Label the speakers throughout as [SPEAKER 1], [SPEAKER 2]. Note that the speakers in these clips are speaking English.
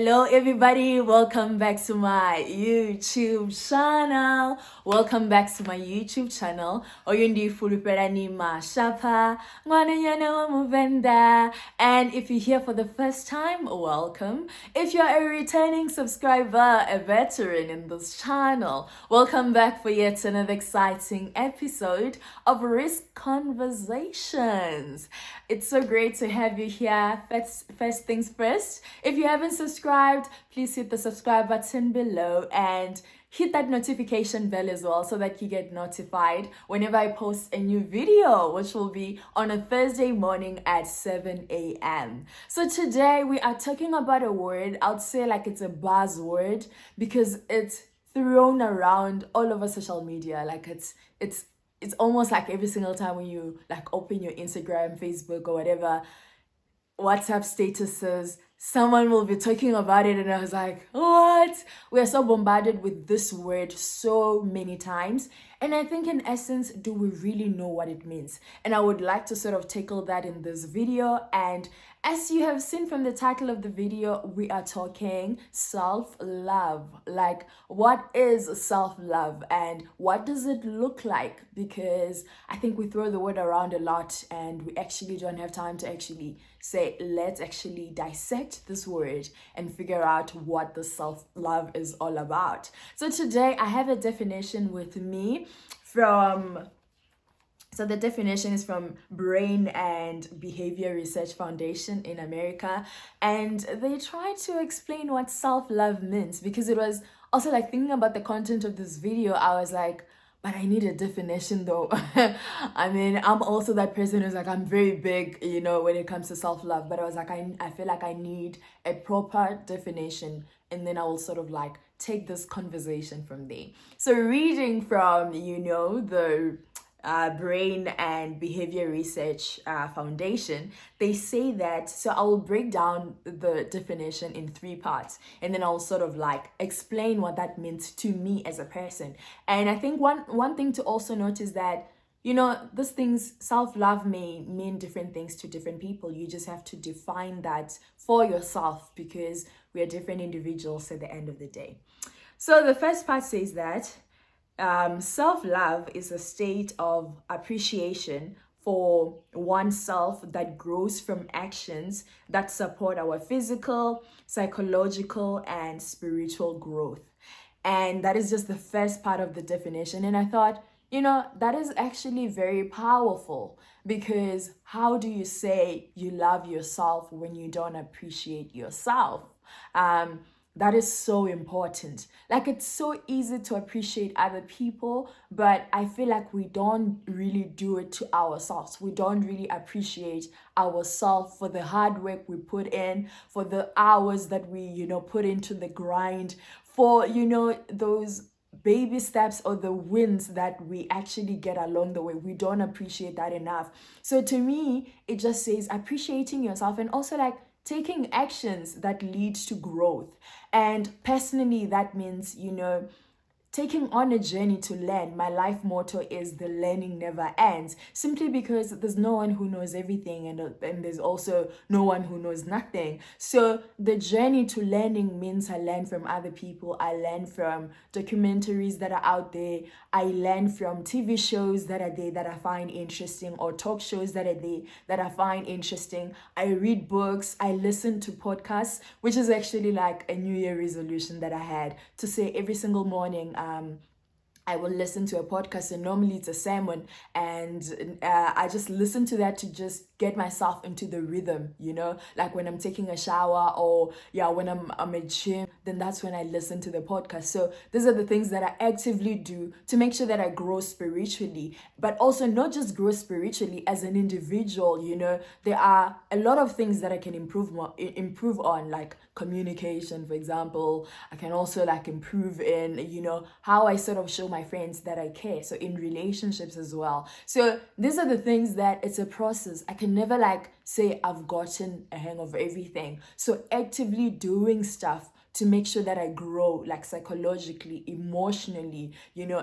[SPEAKER 1] Hello everybody, welcome back to my YouTube channel. Welcome back to my YouTube channel. Oyundi fulupera ni mashapa, ngwana yana wa muvenda. And if you're here for the first time, welcome. If you're a returning subscriber, a veteran in this channel, welcome back for yet another exciting episode of Risk Conversations. It's so great to have you here. First things first, if you haven't subscribed, please hit the subscribe button below and hit that notification bell as well so that you get notified whenever I post a new video, which will be on a Thursday morning at 7 a.m. So today we are talking about a word, I'd say like it's a buzzword because it's thrown around all over social media. Like it's almost like every single time when you like open your Instagram, Facebook or whatever, WhatsApp statuses, someone will be talking about it, and I was like, what? We are so bombarded with this word so many times. And I think in essence, do we really know what it means? And I would like to sort of tackle that in this video. And as you have seen from the title of the video, we are talking self-love. Like, what is self-love and what does it look like? Because I think we throw the word around a lot and we actually don't have time to actually say, let's actually dissect this word and figure out what the self-love is all about. So today I have a definition with me so the definition is from Brain and Behavior Research Foundation in America, and they try to explain what self-love means, because it was also like thinking about the content of this video, I was like, but I need a definition though. I mean, I'm also that person who's like, I'm very big, when it comes to self-love, but I was like, I feel like I need a proper definition, and then I will sort of like take this conversation from there. So reading from, the Brain and Behavior Research Foundation, they say that, so I will break down the definition in 3 parts, and then I'll sort of like explain what that means to me as a person. And I think one thing to also note is that, these things, self-love may mean different things to different people. You just have to define that for yourself, because we are different individuals at the end of the day. So the first part says that self-love is a state of appreciation for oneself that grows from actions that support our physical, psychological, and spiritual growth. And that is just the first part of the definition. And I thought, that is actually very powerful, because how do you say you love yourself when you don't appreciate yourself? That is so important. Like, it's so easy to appreciate other people, but I feel like we don't really do it to ourselves. We don't really appreciate ourselves for the hard work we put in, for the hours that we, put into the grind, for, those baby steps or the wins that we actually get along the way. We don't appreciate that enough. So to me, it just says appreciating yourself, and also like taking actions that lead to growth. And personally, that means, taking on a journey to learn. My life motto is the learning never ends, simply because there's no one who knows everything, and there's also no one who knows nothing. So the journey to learning means I learn from other people. I learn from documentaries that are out there. I learn from TV shows that are there that I find interesting, or talk shows that are there that I find interesting. I read books. I listen to podcasts, which is actually like a New Year resolution that I had, to say every single morning, I will listen to a podcast, and normally it's a sermon, and I just listen to that to just get myself into the rhythm, like when I'm taking a shower, or when I'm at gym, then that's when I listen to the podcast. So these are the things that I actively do to make sure that I grow spiritually, but also not just grow spiritually as an individual. There are a lot of things that I can improve on, like communication, for example. I can also like improve in, how I sort of show my friends that I care. So in relationships as well. So these are the things that it's a process. I can never like say I've gotten a hang of everything. So actively doing stuff to make sure that I grow, like psychologically, emotionally,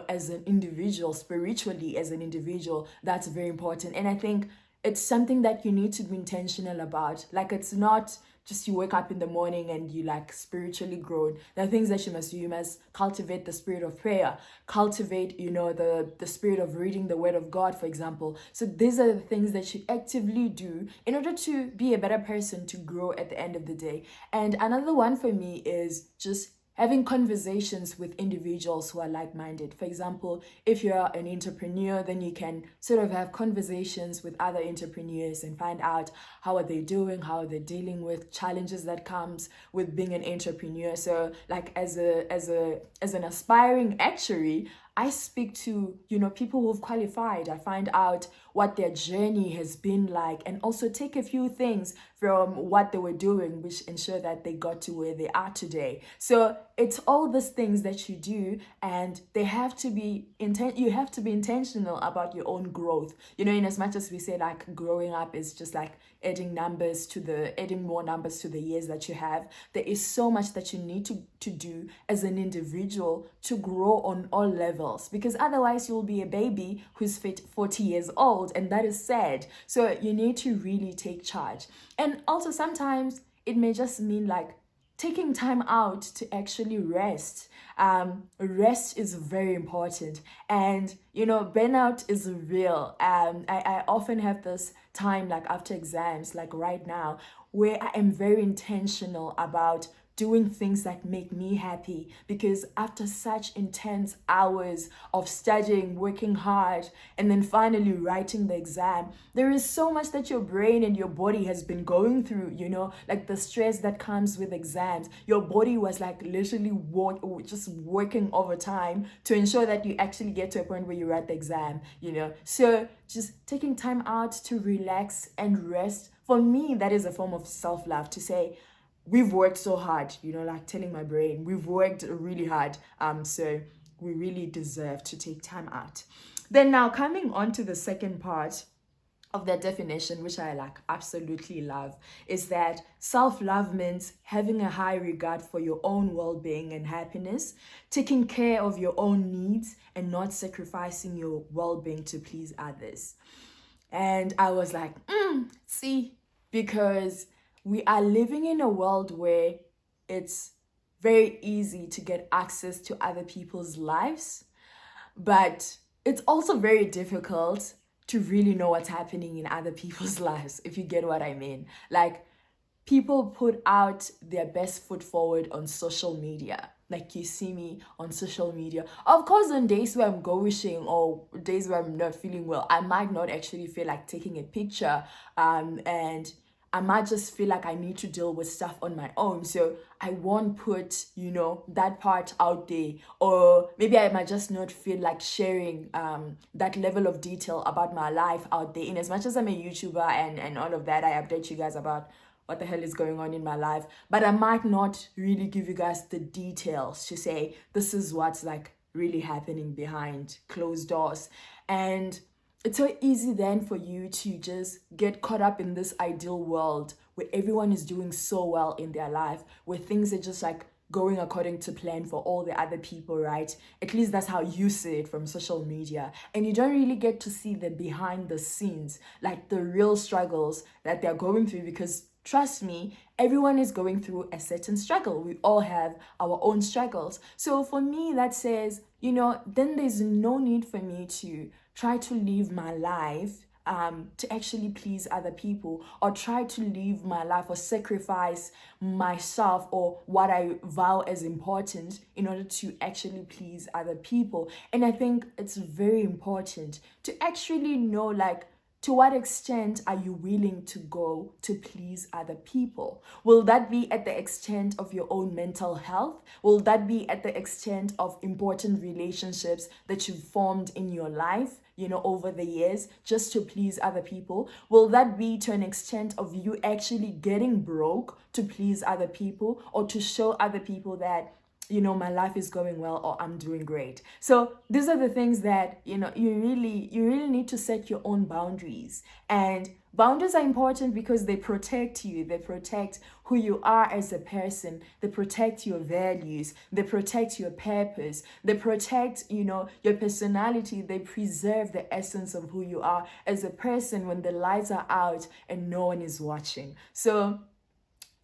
[SPEAKER 1] as an individual, spiritually as an individual, that's very important. And I think it's something that you need to be intentional about. Like, it's not just you wake up in the morning and you like spiritually grown. There are things that you must do. You must cultivate the spirit of prayer, cultivate, the spirit of reading the word of God, for example. So these are the things that you actively do in order to be a better person, to grow at the end of the day. And another one for me is just having conversations with individuals who are like-minded. For example, if you're an entrepreneur, then you can sort of have conversations with other entrepreneurs and find out how are they doing, how are they dealing with challenges that comes with being an entrepreneur. So like as an aspiring actuary, I speak to, people who've qualified. I find out what their journey has been like, and also take a few things from what they were doing, which ensure that they got to where they are today. So it's all these things that you do, and they have to be you have to be intentional about your own growth. In as much as we say like growing up is just like adding more numbers to the years that you have, there is so much that you need to do as an individual to grow on all levels, because otherwise you'll be a baby who's 40 years old, and that is sad. So you need to really take charge. And also sometimes it may just mean like taking time out to actually rest. Rest is very important, and burnout is real. I often have this time like after exams, like right now, where I am very intentional about doing things that make me happy, because after such intense hours of studying, working hard, and then finally writing the exam, there is so much that your brain and your body has been going through, like the stress that comes with exams. Your body was like literally just working overtime to ensure that you actually get to a point where you write the exam, So just taking time out to relax and rest, for me, that is a form of self-love, to say, we've worked so hard, like telling my brain, we've worked really hard. So we really deserve to take time out. Then now coming on to the second part of that definition, which I like absolutely love, is that self-love means having a high regard for your own well-being and happiness, taking care of your own needs, and not sacrificing your well-being to please others. And I was like, see, because we are living in a world where it's very easy to get access to other people's lives, but it's also very difficult to really know what's happening in other people's lives, if you get what I mean. Like, people put out their best foot forward on social media. Like, you see me on social media. Of course, on days where I'm wishing or days where I'm not feeling well, I might not actually feel like taking a picture, and I might just feel like I need to deal with stuff on my own. So I won't put, that part out there. Or maybe I might just not feel like sharing that level of detail about my life out there. In as much as I'm a YouTuber and all of that, I update you guys about what the hell is going on in my life. But I might not really give you guys the details to say, this is what's like really happening behind closed doors. And it's so easy then for you to just get caught up in this ideal world where everyone is doing so well in their life, where things are just like going according to plan for all the other people, right? At least that's how you see it from social media. And you don't really get to see the behind the scenes, like the real struggles that they're going through, because trust me, everyone is going through a certain struggle. We all have our own struggles. So for me, that says, then there's no need for me to try to live my life to actually please other people, or try to live my life or sacrifice myself or what I vow as important in order to actually please other people. And I think it's very important to actually know, like, to what extent are you willing to go to please other people? Will that be at the extent of your own mental health? Will that be at the extent of important relationships that you've formed in your life, over the years, just to please other people? Will that be to an extent of you actually getting broke to please other people, or to show other people that my life is going well or I'm doing great. So these are the things that, you really need to set your own boundaries. And boundaries are important because they protect you. They protect who you are as a person. They protect your values. They protect your purpose. They protect, your personality. They preserve the essence of who you are as a person when the lights are out and no one is watching. So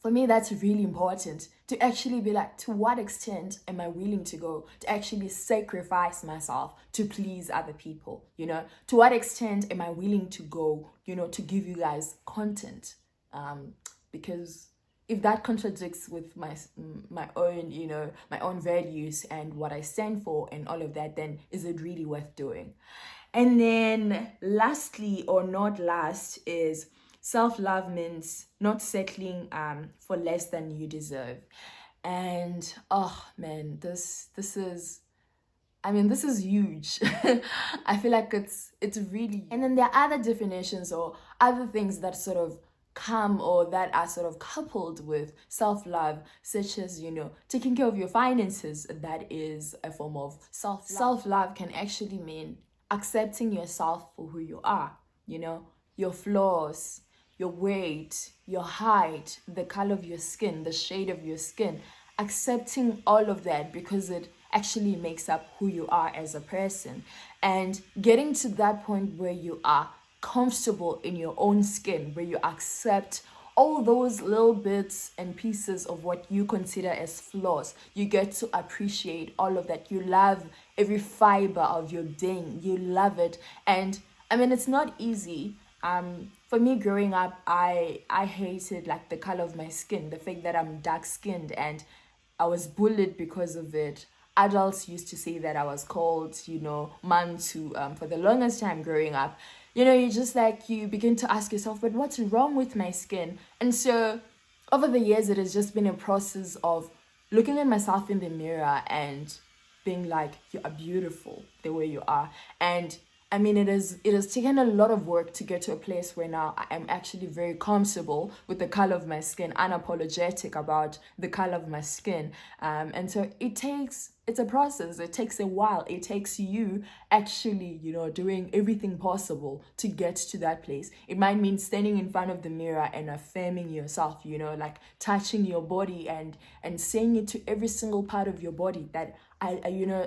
[SPEAKER 1] for me, that's really important, to actually be like, to what extent am I willing to go to actually sacrifice myself to please other people? To what extent am I willing to go, to give you guys content? Because if that contradicts with my own, my own values and what I stand for and all of that, then is it really worth doing? And then lastly, or not last, is self-love means not settling for less than you deserve. And oh man, this is, this is huge. I feel like it's really. And then there are other definitions or other things that sort of come or that are sort of coupled with self-love, such as, taking care of your finances. That is a form of self-love. Self-love can actually mean accepting yourself for who you are, your flaws, your weight, your height, the color of your skin, the shade of your skin, accepting all of that because it actually makes up who you are as a person. And getting to that point where you are comfortable in your own skin, where you accept all those little bits and pieces of what you consider as flaws. You get to appreciate all of that. You love every fiber of your being. You love it. And it's not easy. For me growing up, I hated like the color of my skin, the fact that I'm dark skinned, and I was bullied because of it. Adults used to say that I was called, Mantu, for the longest time growing up. You just like, you begin to ask yourself, but what's wrong with my skin? And so over the years, it has just been a process of looking at myself in the mirror and being like, you are beautiful the way you are. And it has taken a lot of work to get to a place where now I am actually very comfortable with the color of my skin, unapologetic about the color of my skin. And so it's a process. It takes a while. It takes you actually, doing everything possible to get to that place. It might mean standing in front of the mirror and affirming yourself, like touching your body and saying it to every single part of your body that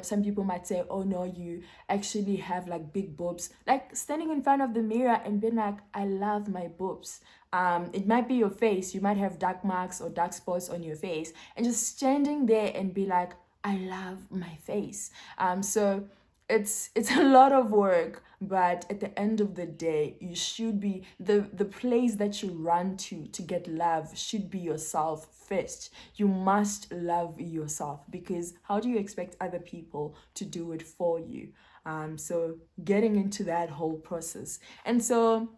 [SPEAKER 1] some people might say, oh no, you actually have like big boobs. Like standing in front of the mirror and being like, I love my boobs. It might be your face. You might have dark marks or dark spots on your face, and just standing there and be like, I love my face. So it's a lot of work, but at the end of the day, you should be the place that you run to get love should be yourself first. You must love yourself, because how do you expect other people to do it for you? So getting into that whole process. And so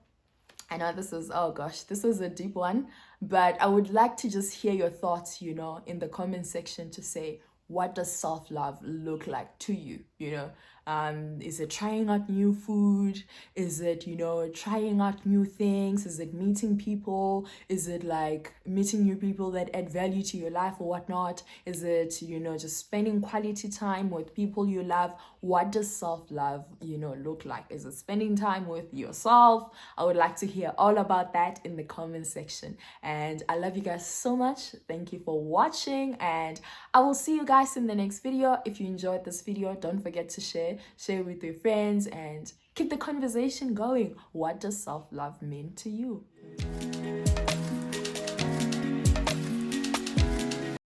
[SPEAKER 1] I know this is a deep one, but I would like to just hear your thoughts, in the comment section, to say, what does self-love look like to you? Is it trying out new food? Is it, trying out new things? Is it meeting people? Is it like meeting new people that add value to your life or whatnot? Is it, just spending quality time with people you love? What does self-love, look like? Is it spending time with yourself? I would like to hear all about that in the comment section. And I love you guys so much. Thank you for watching, and I will see you guys in the next video. If you enjoyed this video, don't forget to share with your friends and keep the conversation going. What does self-love mean to you?